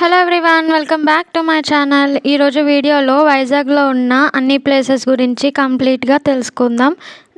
Hello everyone, welcome back to my channel. ఈరోజు వీడియోలో వైజాగ్లో ఉన్న అన్ని ప్లేసెస్ గురించి కంప్లీట్గా తెలుసుకుందాం.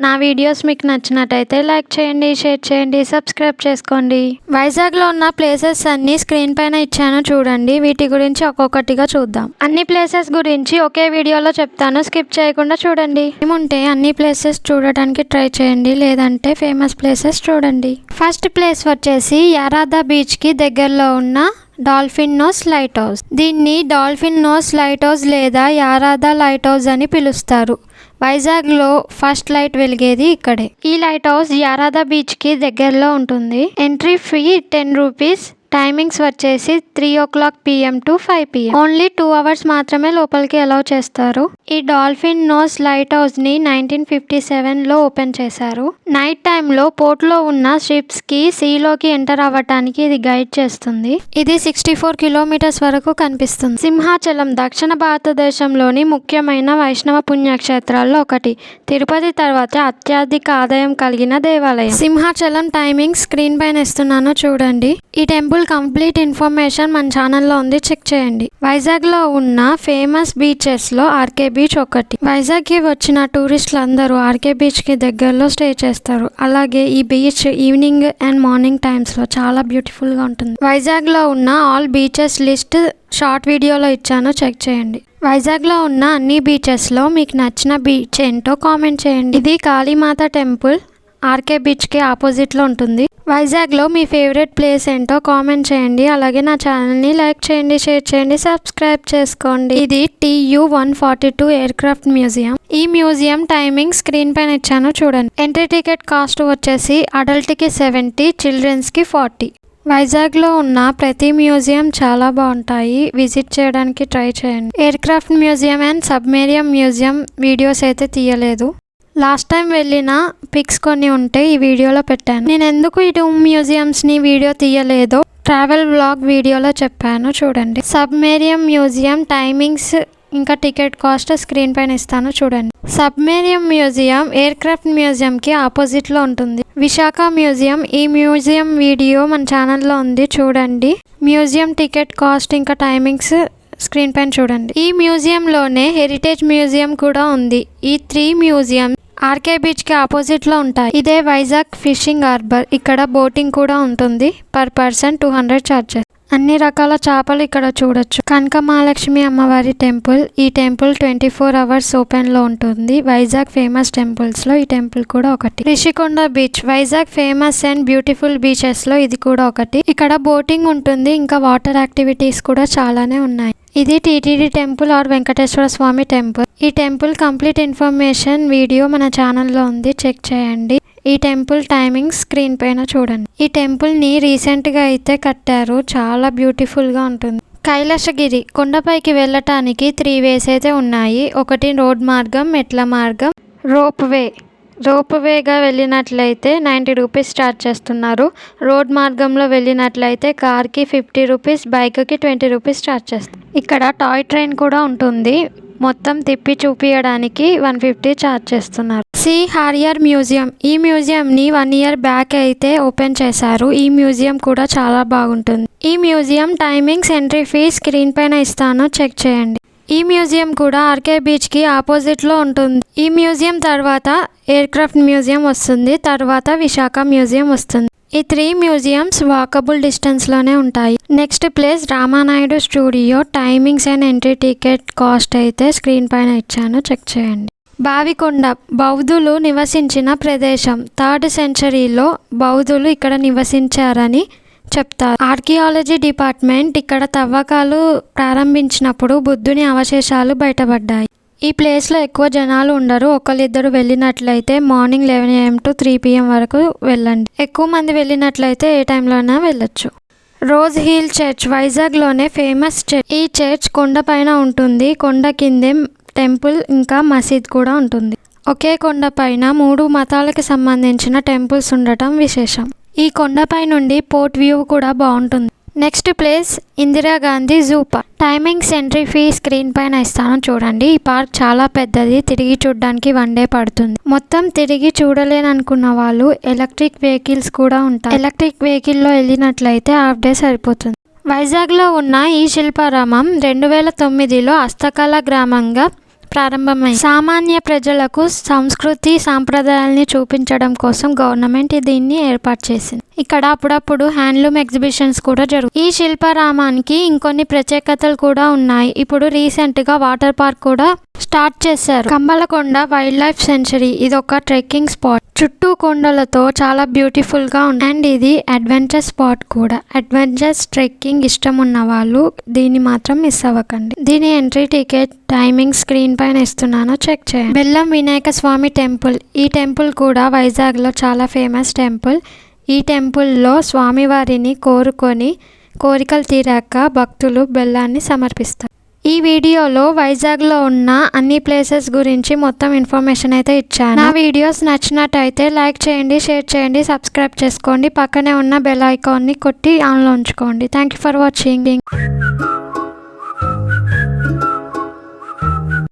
నా వీడియోస్ మీకు నచ్చినట్టయితే లైక్ చేయండి, షేర్ చేయండి, సబ్స్క్రైబ్ చేసుకోండి. వైజాగ్లో ఉన్న ప్లేసెస్ అన్ని స్క్రీన్ పైన ఇచ్చాను చూడండి. వీటి గురించి ఒక్కొక్కటిగా చూద్దాం. అన్ని ప్లేసెస్ గురించి ఒకే వీడియోలో చెప్తాను, స్కిప్ చేయకుండా చూడండి. ఏముంటే అన్ని ప్లేసెస్ చూడడానికి ట్రై చేయండి, లేదంటే ఫేమస్ ప్లేసెస్ చూడండి. ఫస్ట్ ప్లేస్ వచ్చేసి యారాదా బీచ్కి దగ్గరలో ఉన్న డాల్ఫిన్ నోస్ లైట్ హౌస్. దీన్ని డాల్ఫిన్ నోస్ లైట్ హౌస్ లేదా యారాదా లైట్ హౌస్ అని పిలుస్తారు. వైజాగ్లో ఫస్ట్ లైట్ వెలిగేది ఇక్కడే. ఈ లైట్ హౌస్ యారాదా బీచ్కి దగ్గరలో ఉంటుంది. Entry fee 10 rupees. టైమింగ్స్ వచ్చేసి 3 PM to 5 PM. Only 2 hours మాత్రమే లోపలికి అలౌ చేస్తారు. ఈ డాల్ఫిన్ నోస్ లైట్ హౌస్ ని 1957లో ఓపెన్ చేశారు. నైట్ టైంలో పోర్ట్లో ఉన్న షిప్స్ కి సీలోకి ఎంటర్ అవ్వటానికి ఇది గైడ్ చేస్తుంది. ఇది 64 కిలోమీటర్స్ వరకు కనిపిస్తుంది. సింహాచలం దక్షిణ భారతదేశంలోని ముఖ్యమైన వైష్ణవ పుణ్యక్షేత్రాల్లో ఒకటి. తిరుపతి తర్వాత అత్యధిక ఆదాయం కలిగిన దేవాలయం. సింహాచలం టైమింగ్ స్క్రీన్ పైన ఇస్తున్నాను చూడండి. ఈ టెంపుల్ కంప్లీట్ ఇన్ఫర్మేషన్ మన ఛానల్లో ఉంది, చెక్ చేయండి. వైజాగ్ లో ఉన్న ఫేమస్ బీచెస్ లో ఆర్కే బీచ్ ఒకటి. వైజాగ్ కి వచ్చిన టూరిస్టులు అందరూ ఆర్కే బీచ్ కి దగ్గరలో స్టే చేస్తారు. అలాగే ఈ beach evening and morning times లో చాలా బ్యూటిఫుల్ గా ఉంటుంది. వైజాగ్ లో ఉన్న ఆల్ బీచెస్ లిస్ట్ షార్ట్ వీడియోలో ఇచ్చాను, చెక్ చేయండి. వైజాగ్ లో ఉన్న అన్ని బీచెస్ లో మీకు నచ్చిన బీచ్ ఏంటో కామెంట్ చేయండి. ఇది కాళీమాత టెంపుల్ ఆర్కే బీచ్ కి ఆపోజిట్ లో ఉంటుంది. వైజాగ్ లో మీ ఫేవరెట్ ప్లేస్ ఏంటో కామెంట్ చేయండి. అలాగే నా ఛానల్ ని లైక్ చేయండి, షేర్ చేయండి, సబ్స్క్రైబ్ చేసుకోండి. ఇది TU-142 ఎయిర్క్రాఫ్ట్ మ్యూజియం. ఈ మ్యూజియం టైమింగ్ స్క్రీన్ పైన ఇచ్చాను చూడండి. ఎంట్రీ టికెట్ కాస్ట్ వచ్చేసి అడల్ట్ కి 70, చిల్డ్రన్స్ కి 40. వైజాగ్ లో ఉన్న ప్రతి మ్యూజియం చాలా బాగుంటాయి, విజిట్ చేయడానికి ట్రై చేయండి. Aircraft museum and submarine museum videos అయితే తీయలేదు. లాస్ట్ టైం వెళ్ళిన పిక్స్ కొన్ని ఉంటే ఈ వీడియోలో పెట్టాను. నేను ఎందుకు ఈ 2 మ్యూజియంస్ని వీడియో తీయలేదో ట్రావెల్ వ్లాగ్ వీడియోలో చెప్పాను చూడండి. సబ్మెరీన్ మ్యూజియం టైమింగ్స్ ఇంకా టికెట్ కాస్ట్ స్క్రీన్ పైన ఇస్తాను చూడండి. సబ్మెరీన్ మ్యూజియం ఎయిర్క్రాఫ్ట్ మ్యూజియంకి ఆపోజిట్లో ఉంటుంది. విశాఖ మ్యూజియం, ఈ మ్యూజియం వీడియో మన ఛానల్లో ఉంది చూడండి. మ్యూజియం టికెట్ కాస్ట్ ఇంకా టైమింగ్స్ స్క్రీన్ పైన చూడండి. ఈ మ్యూజియంలోనే హెరిటేజ్ మ్యూజియం కూడా ఉంది. ఈ 3 మ్యూజియం ఆర్కే బీచ్ కి ఆపోజిట్ లో ఉంటాయి. ఇదే వైజాగ్ ఫిషింగ్ హార్బర్. ఇక్కడ బోటింగ్ కూడా ఉంటుంది. Per person 200 charges. అన్ని రకాల చేపలు ఇక్కడ చూడొచ్చు. కనక మహాలక్ష్మి అమ్మవారి టెంపుల్. ఈ టెంపుల్ 24 hours ఓపెన్ లో ఉంటుంది. వైజాగ్ ఫేమస్ టెంపుల్స్ లో ఈ టెంపుల్ కూడా ఒకటి. Rishikonda beach Vizag famous and beautiful beaches లో ఇది కూడా ఒకటి. ఇక్కడ బోటింగ్ ఉంటుంది, ఇంకా వాటర్ యాక్టివిటీస్ కూడా చాలానే ఉన్నాయి. ఇది TTD temple or Venkateswara Swamy temple. ఈ టెంపుల్ కంప్లీట్ ఇన్ఫర్మేషన్ వీడియో మన ఛానల్లో ఉంది, చెక్ చేయండి. ఈ టెంపుల్ టైమింగ్ స్క్రీన్ పైన చూడండి. ఈ టెంపుల్ ని రీసెంట్ గా అయితే కట్టారు, చాలా బ్యూటిఫుల్ గా ఉంటుంది. కైలాసగిరి కొండపైకి వెళ్ళటానికి 3 వేస్ అయితే ఉన్నాయి. ఒకటి రోడ్ మార్గం, మెట్ల మార్గం, రోప్ వేగా వెళ్ళినట్లయితే 90 రూపీస్ చార్జ్ చేస్తున్నారు. రోడ్ మార్గంలో వెళ్ళినట్లయితే కార్కి 50 రూపీస్, బైక్కి 20 రూపీస్ చార్జ్ చేస్తారు. ఇక్కడ టాయ్ ట్రైన్ కూడా ఉంటుంది, మొత్తం తిప్పి చూపించడానికి 150 చార్జ్ చేస్తున్నారు. Sea Harrier museum. ఈ మ్యూజియంని 1 year బ్యాక్ అయితే ఓపెన్ చేశారు. ఈ మ్యూజియం కూడా చాలా బాగుంటుంది. ఈ museum timings entry fee screen పైన ఇస్తాను, చెక్ చేయండి. ఈ మ్యూజియం కూడా ఆర్కే బీచ్ కి ఆపోజిట్ లో ఉంటుంది. ఈ మ్యూజియం తర్వాత ఎయిర్క్రాఫ్ట్ మ్యూజియం వస్తుంది, తర్వాత విశాఖ మ్యూజియం వస్తుంది. ఈ 3 మ్యూజియంస్ వాకబుల్ డిస్టెన్స్ లోనే ఉంటాయి. Next place Ramanaidu studio. Timings and entry ticket cost అయితే స్క్రీన్ పైన ఇచ్చాను, చెక్ చేయండి. బావికొండ బౌద్ధులు నివసించిన ప్రదేశం. 3rd centuryలో బౌద్ధులు ఇక్కడ నివసించారని చెప్తారు. ఆర్కియాలజీ డిపార్ట్మెంట్ ఇక్కడ తవ్వకాలు ప్రారంభించినప్పుడు బుద్ధుని అవశేషాలు బయటపడ్డాయి. ఈ ప్లేస్లో ఎక్కువ జనాలు ఉండరు. ఒకళ్ళిద్దరు వెళ్ళినట్లయితే మార్నింగ్ 11 AM to 3 PM వరకు వెళ్ళండి. ఎక్కువ మంది వెళ్ళినట్లయితే ఏ టైంలోనైనా వెళ్ళొచ్చు. రోజ్ హిల్ చర్చ్ వైజాగ్లోనే ఫేమస్ చర్చ్. ఈ చర్చ్ కొండ పైన ఉంటుంది. కొండ కిందే టెంపుల్ ఇంకా మసీద్ కూడా ఉంటుంది. ఒకే కొండ పైన 3 మతాలకు సంబంధించిన టెంపుల్స్ ఉండటం విశేషం. ఈ కొండపై నుండి పోర్ట్ వ్యూ కూడా బాగుంటుంది. Next place Indira Gandhi zoo park. Timings entry fee screen పైన ఇస్తాను చూడండి. ఈ పార్క్ చాలా పెద్దది, తిరిగి చూడడానికి 1 day పడుతుంది. మొత్తం తిరిగి చూడలేననుకున్న వాళ్ళు ఎలక్ట్రిక్ వెహికల్స్ కూడా ఉంటాయి. ఎలక్ట్రిక్ వెహికల్లో వెళ్ళినట్లయితే హాఫ్ డే సరిపోతుంది. వైజాగ్లో ఉన్న ఈ శిల్పారామం 2009లో హస్తకళ గ్రామంగా ప్రారంభమైంది. సామాన్య ప్రజలకు సంస్కృతి సాంప్రదాయాల్ని చూపించడం కోసం గవర్నమెంట్ దీన్ని ఏర్పాటు చేసింది. ఇక్కడ అప్పుడప్పుడు హ్యాండ్లూమ్ ఎగ్జిబిషన్స్ కూడా జరుగుతాయి. ఈ శిల్పారామానికి ఇంకొన్ని ప్రత్యేకతలు కూడా ఉన్నాయి. ఇప్పుడు రీసెంట్గా వాటర్ పార్క్ కూడా స్టార్ట్ చేశారు. కంబలకొండ వైల్డ్ లైఫ్ సెంచరీ ఇది ఒక ట్రెక్కింగ్ స్పాట్. చుట్టూ కొండలతో చాలా బ్యూటిఫుల్ గా ఉంది. అండ్ ఇది అడ్వెంచర్ స్పాట్ కూడా. అడ్వెంచర్స్ ట్రెక్కింగ్ ఇష్టం ఉన్న వాళ్ళు దీన్ని మాత్రం మిస్ అవ్వకండి. దీని ఎంట్రీ టికెట్ టైమింగ్ స్క్రీన్ పైన ఇస్తున్నాను, చెక్ చేయండి. బెల్లం వినాయక స్వామి టెంపుల్. ఈ టెంపుల్ కూడా వైజాగ్ లో చాలా ఫేమస్ టెంపుల్. ఈ టెంపుల్లో స్వామివారిని కోరికలు తీరాక భక్తులు బెల్లాన్ని సమర్పిస్తారు. ఈ వీడియోలో వైజాగ్లో ఉన్న అన్ని ప్లేసెస్ గురించి మొత్తం ఇన్ఫర్మేషన్ అయితే ఇచ్చాను. నా వీడియోస్ నచ్చినట్టయితే లైక్ చేయండి, షేర్ చేయండి, సబ్స్క్రైబ్ చేసుకోండి. పక్కనే ఉన్న బెల్ ఐకాన్ని కొట్టి ఆన్లో ఉంచుకోండి. Thank you for watching.